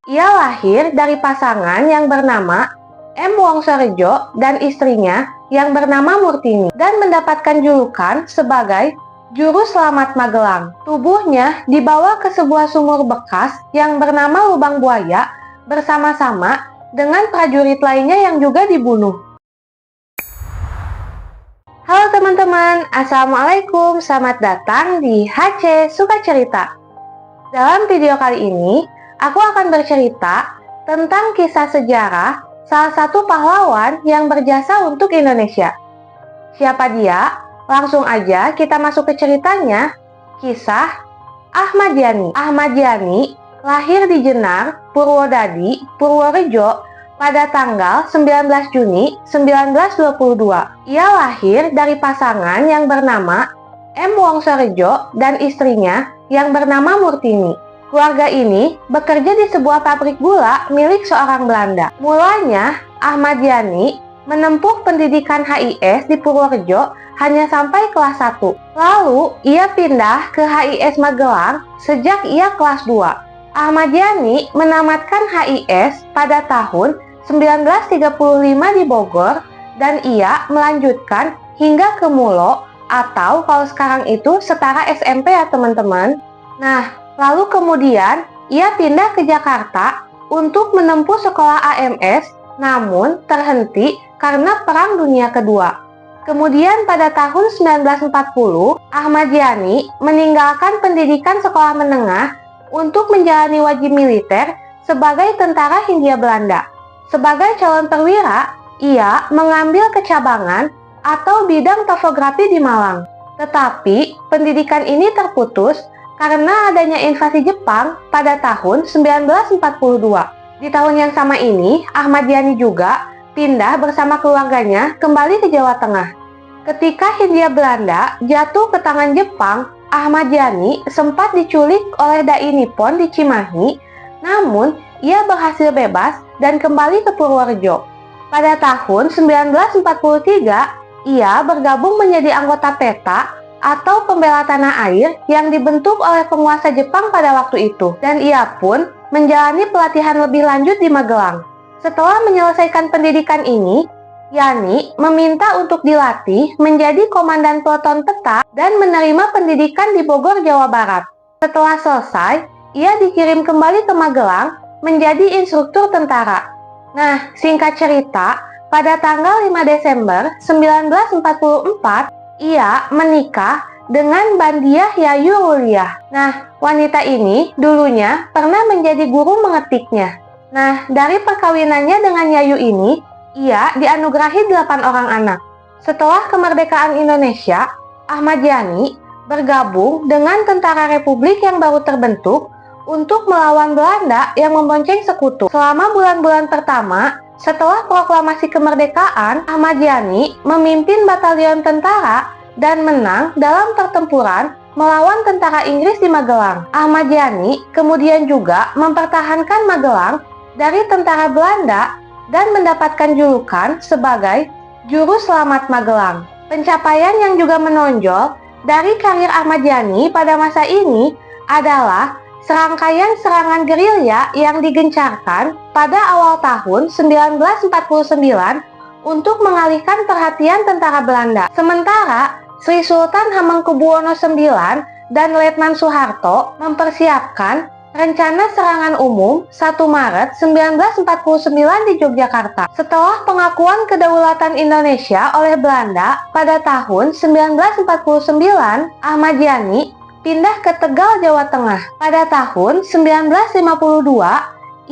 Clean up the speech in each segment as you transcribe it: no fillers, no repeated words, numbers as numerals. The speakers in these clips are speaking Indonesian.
Ia lahir dari pasangan yang bernama M. Wongsorejo dan istrinya yang bernama Murtini dan mendapatkan julukan sebagai Juru Selamat Magelang. Tubuhnya dibawa ke sebuah sumur bekas yang bernama Lubang Buaya bersama-sama dengan prajurit lainnya yang juga dibunuh. Halo teman-teman, Assalamualaikum, selamat datang di HC Suka Cerita. Dalam video kali ini, aku akan bercerita tentang kisah sejarah salah satu pahlawan yang berjasa untuk Indonesia. Siapa dia? Langsung aja kita masuk ke ceritanya. Kisah Ahmad Yani. Ahmad Yani lahir di Jenar, Purwodadi, Purworejo pada tanggal 19 Juni 1922. Ia lahir dari pasangan yang bernama M. Wongsorejo dan istrinya yang bernama Murtini. Keluarga ini bekerja di sebuah pabrik gula milik seorang Belanda. Mulanya, Ahmad Yani menempuh pendidikan HIS di Purworejo hanya sampai kelas 1. Lalu, ia pindah ke HIS Magelang sejak ia kelas 2. Ahmad Yani menamatkan HIS pada tahun 1935 di Bogor dan ia melanjutkan hingga ke Mulo atau kalau sekarang itu setara SMP ya teman-teman. Nah, lalu kemudian ia pindah ke Jakarta untuk menempuh sekolah AMS namun terhenti karena Perang Dunia Kedua. Kemudian pada tahun 1940, Ahmad Yani meninggalkan pendidikan sekolah menengah untuk menjalani wajib militer sebagai tentara Hindia Belanda. Sebagai calon perwira, ia mengambil kecabangan atau bidang topografi di Malang. Tetapi pendidikan ini terputus karena adanya invasi Jepang pada tahun 1942. Di tahun yang sama ini, Ahmad Yani juga pindah bersama keluarganya kembali ke Jawa Tengah. Ketika Hindia Belanda jatuh ke tangan Jepang, Ahmad Yani sempat diculik oleh Dai Nippon di Cimahi, namun ia berhasil bebas dan kembali ke Purworejo. Pada tahun 1943, ia bergabung menjadi anggota PETA atau Pembela Tanah Air yang dibentuk oleh penguasa Jepang pada waktu itu, dan ia pun menjalani pelatihan lebih lanjut di Magelang. Setelah menyelesaikan pendidikan ini, Yani meminta untuk dilatih menjadi komandan peleton PETA dan menerima pendidikan di Bogor, Jawa Barat. Setelah selesai, ia dikirim kembali ke Magelang menjadi instruktur tentara. Nah, singkat cerita, pada tanggal 5 Desember 1944, ia menikah dengan Bandiah Yayu Ruliah. Nah, wanita ini dulunya pernah menjadi guru mengetiknya. Nah, dari perkawinannya dengan Yayu ini, ia dianugerahi 8 orang anak. Setelah kemerdekaan Indonesia, Ahmad Yani bergabung dengan Tentara Republik yang baru terbentuk untuk melawan Belanda yang membonceng sekutu. Selama bulan-bulan pertama, setelah proklamasi kemerdekaan, Ahmad Yani memimpin batalion tentara dan menang dalam pertempuran melawan tentara Inggris di Magelang. Ahmad Yani kemudian juga mempertahankan Magelang dari tentara Belanda dan mendapatkan julukan sebagai Juru Selamat Magelang. Pencapaian yang juga menonjol dari karir Ahmad Yani pada masa ini adalah serangkaian serangan gerilya yang digencarkan pada awal tahun 1949 untuk mengalihkan perhatian tentara Belanda. Sementara Sri Sultan Hamengkubuwono IX dan Letnan Soeharto mempersiapkan rencana serangan umum 1 Maret 1949 di Yogyakarta. Setelah pengakuan kedaulatan Indonesia oleh Belanda pada tahun 1949, Ahmad Yani pindah ke Tegal, Jawa Tengah. Pada tahun 1952,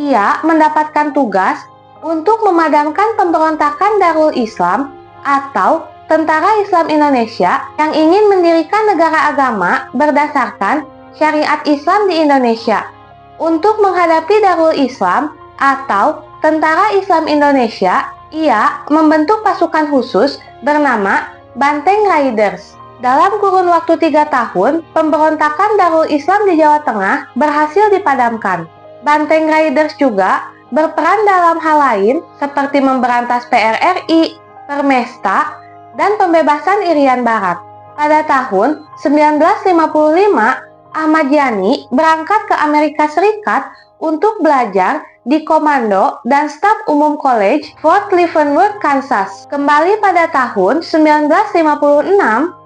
ia mendapatkan tugas untuk memadamkan pemberontakan Darul Islam atau Tentara Islam Indonesia yang ingin mendirikan negara agama berdasarkan syariat Islam di Indonesia. Untuk menghadapi Darul Islam atau Tentara Islam Indonesia, ia membentuk pasukan khusus bernama Banteng Riders. Dalam kurun waktu 3 tahun, pemberontakan Darul Islam di Jawa Tengah berhasil dipadamkan. Banteng Riders juga berperan dalam hal lain seperti memberantas PRRI, Permesta, dan pembebasan Irian Barat. Pada tahun 1955, Ahmad Yani berangkat ke Amerika Serikat untuk belajar di Komando dan Staf Umum College Fort Leavenworth, Kansas. Kembali pada tahun 1956,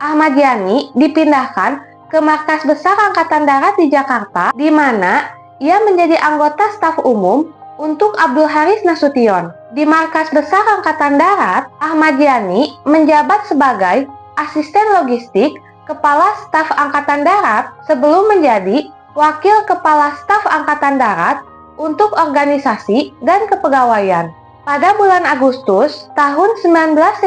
Ahmad Yani dipindahkan ke Markas Besar Angkatan Darat di Jakarta, di mana ia menjadi anggota staf umum untuk Abdul Haris Nasution. Di Markas Besar Angkatan Darat, Ahmad Yani menjabat sebagai asisten logistik Kepala Staf Angkatan Darat sebelum menjadi Wakil Kepala Staf Angkatan Darat untuk organisasi dan kepegawaian. Pada bulan Agustus tahun 1958,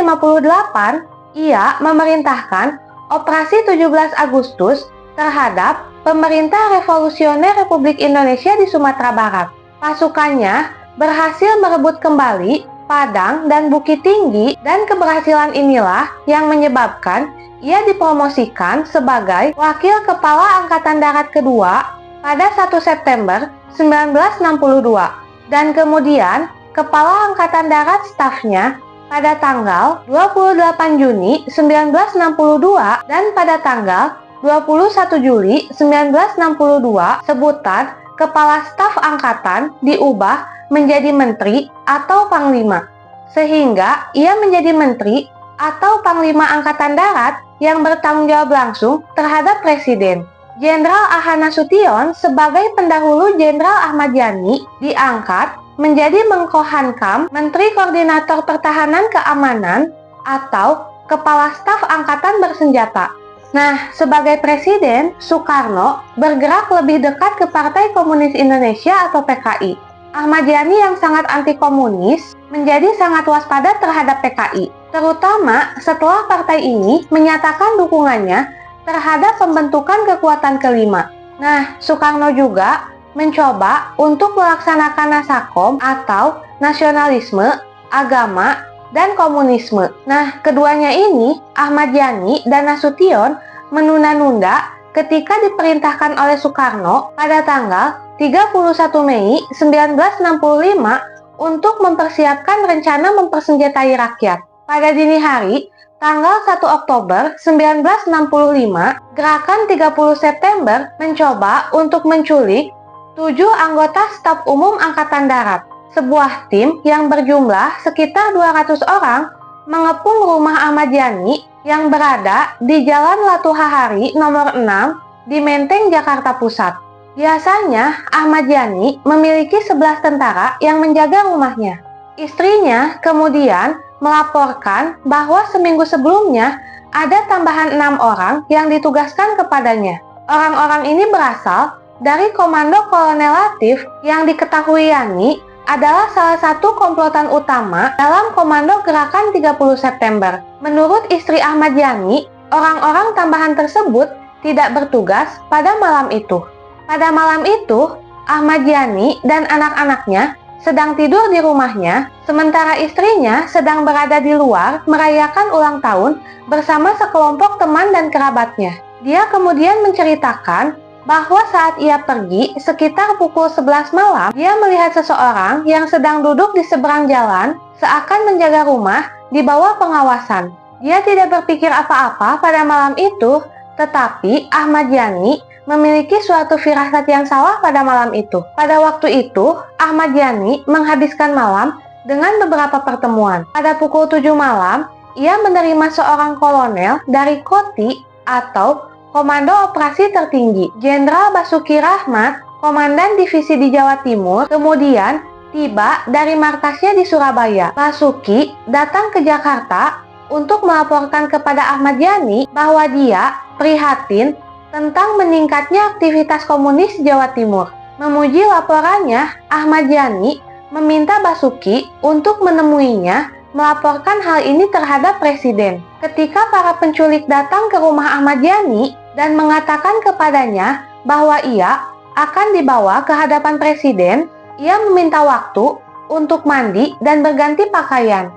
ia memerintahkan Operasi 17 Agustus terhadap Pemerintah Revolusioner Republik Indonesia di Sumatera Barat. Pasukannya berhasil merebut kembali Padang dan Bukit Tinggi, dan keberhasilan inilah yang menyebabkan ia dipromosikan sebagai Wakil Kepala Angkatan Darat kedua pada 1 September 1962 dan kemudian Kepala Angkatan Darat stafnya pada tanggal 28 Juni 1962 dan pada tanggal 21 Juli 1962 sebutan Kepala Staf Angkatan diubah menjadi Menteri atau Panglima, sehingga ia menjadi Menteri atau Panglima Angkatan Darat yang bertanggung jawab langsung terhadap Presiden. Jenderal A.H. Nasution sebagai pendahulu Jenderal Ahmad Yani diangkat menjadi Menko Hankam, Menteri Koordinator Pertahanan Keamanan atau Kepala Staf Angkatan Bersenjata. Nah, sebagai Presiden, Soekarno bergerak lebih dekat ke Partai Komunis Indonesia atau PKI. Ahmad Yani yang sangat anti-komunis menjadi sangat waspada terhadap PKI, terutama setelah partai ini menyatakan dukungannya terhadap pembentukan kekuatan kelima. Nah, Soekarno juga mencoba untuk melaksanakan Nasakom atau nasionalisme, agama, dan komunisme. Nah, keduanya ini, Ahmad Yani dan Nasution, menunda-nunda ketika diperintahkan oleh Soekarno pada tanggal 31 Mei 1965 untuk mempersiapkan rencana mempersenjatai rakyat. Pada dini hari, tanggal 1 Oktober 1965, Gerakan 30 September mencoba untuk menculik 7 anggota Staf Umum Angkatan Darat. Sebuah tim yang berjumlah sekitar 200 orang mengepung rumah Ahmad Yani yang berada di Jalan Latuhahari nomor 6 di Menteng, Jakarta Pusat. Biasanya, Ahmad Yani memiliki 11 tentara yang menjaga rumahnya. Istrinya kemudian melaporkan bahwa seminggu sebelumnya ada tambahan 6 orang yang ditugaskan kepadanya. Orang-orang ini berasal dari Komando Kolonel Latif yang diketahui Yani adalah salah satu komplotan utama dalam Komando Gerakan 30 September. Menurut istri Ahmad Yani, orang-orang tambahan tersebut tidak bertugas pada malam itu. Pada malam itu, Ahmad Yani dan anak-anaknya sedang tidur di rumahnya, sementara istrinya sedang berada di luar merayakan ulang tahun bersama sekelompok teman dan kerabatnya. Dia kemudian menceritakan bahwa saat ia pergi sekitar pukul 11 malam, dia melihat seseorang yang sedang duduk di seberang jalan seakan menjaga rumah di bawah pengawasan. Dia tidak berpikir apa-apa pada malam itu, tetapi Ahmad Yani memiliki suatu firasat yang salah pada malam itu. Pada waktu itu, Ahmad Yani menghabiskan malam dengan beberapa pertemuan. Pada pukul 7 malam, ia menerima seorang kolonel dari Koti atau Komando Operasi Tertinggi, Jenderal Basuki Rahmat, Komandan Divisi di Jawa Timur, kemudian tiba dari markasnya di Surabaya. Basuki datang ke Jakarta untuk melaporkan kepada Ahmad Yani bahwa dia prihatin tentang meningkatnya aktivitas komunis Jawa Timur. Memuji laporannya, Ahmad Yani meminta Basuki untuk menemuinya melaporkan hal ini terhadap Presiden. Ketika para penculik datang ke rumah Ahmad Yani dan mengatakan kepadanya bahwa ia akan dibawa ke hadapan Presiden, ia meminta waktu untuk mandi dan berganti pakaian.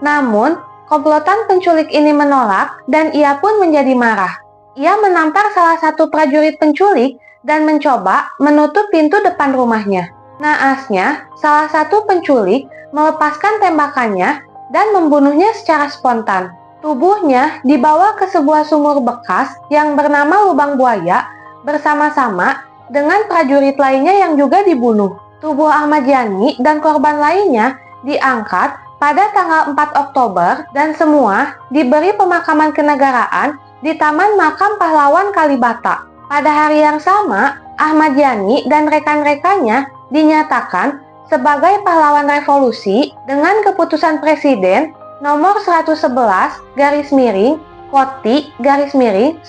Namun komplotan penculik ini menolak dan ia pun menjadi marah. Ia menampar salah satu prajurit penculik dan mencoba menutup pintu depan rumahnya. Naasnya, salah satu penculik melepaskan tembakannya dan membunuhnya secara spontan. Tubuhnya dibawa ke sebuah sumur bekas yang bernama Lubang Buaya bersama-sama dengan prajurit lainnya yang juga dibunuh. Tubuh Ahmad Yani dan korban lainnya diangkat pada tanggal 4 Oktober dan semua diberi pemakaman kenegaraan di Taman Makam Pahlawan Kalibata. Pada hari yang sama, Ahmad Yani dan rekan-rekannya dinyatakan sebagai pahlawan revolusi dengan keputusan Presiden nomor 111 Koti 1965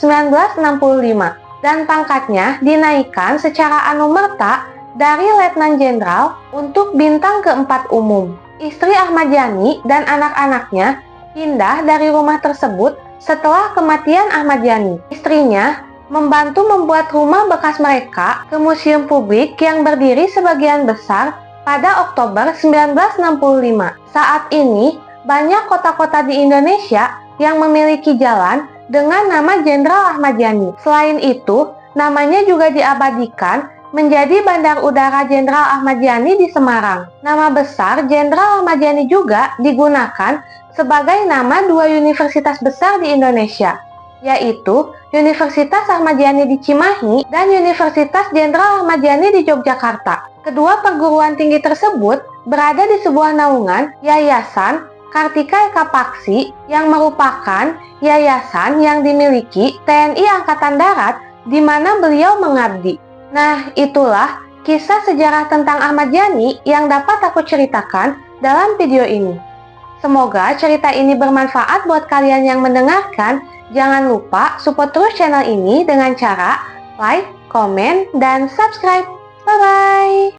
dan pangkatnya dinaikkan secara anumerta dari Letnan Jenderal untuk bintang keempat umum. Istri Ahmad Yani dan anak-anaknya pindah dari rumah tersebut setelah kematian Ahmad Yani. Istrinya membantu membuat rumah bekas mereka ke museum publik yang berdiri sebagian besar pada Oktober 1965. Saat ini, banyak kota-kota di Indonesia yang memiliki jalan dengan nama Jenderal Ahmad Yani. Selain itu, namanya juga diabadikan menjadi Bandar Udara Jenderal Ahmad Yani di Semarang. Nama besar Jenderal Ahmad Yani juga digunakan sebagai nama dua universitas besar di Indonesia, yaitu Universitas Ahmad Yani di Cimahi dan Universitas Jenderal Ahmad Yani di Yogyakarta. Kedua perguruan tinggi tersebut berada di sebuah naungan Yayasan Kartika Eka Paksi yang merupakan yayasan yang dimiliki TNI Angkatan Darat di mana beliau mengabdi. Nah, itulah kisah sejarah tentang Ahmad Yani yang dapat aku ceritakan dalam video ini. Semoga cerita ini bermanfaat buat kalian yang mendengarkan. Jangan lupa support terus channel ini dengan cara like, komen, dan subscribe. Bye-bye!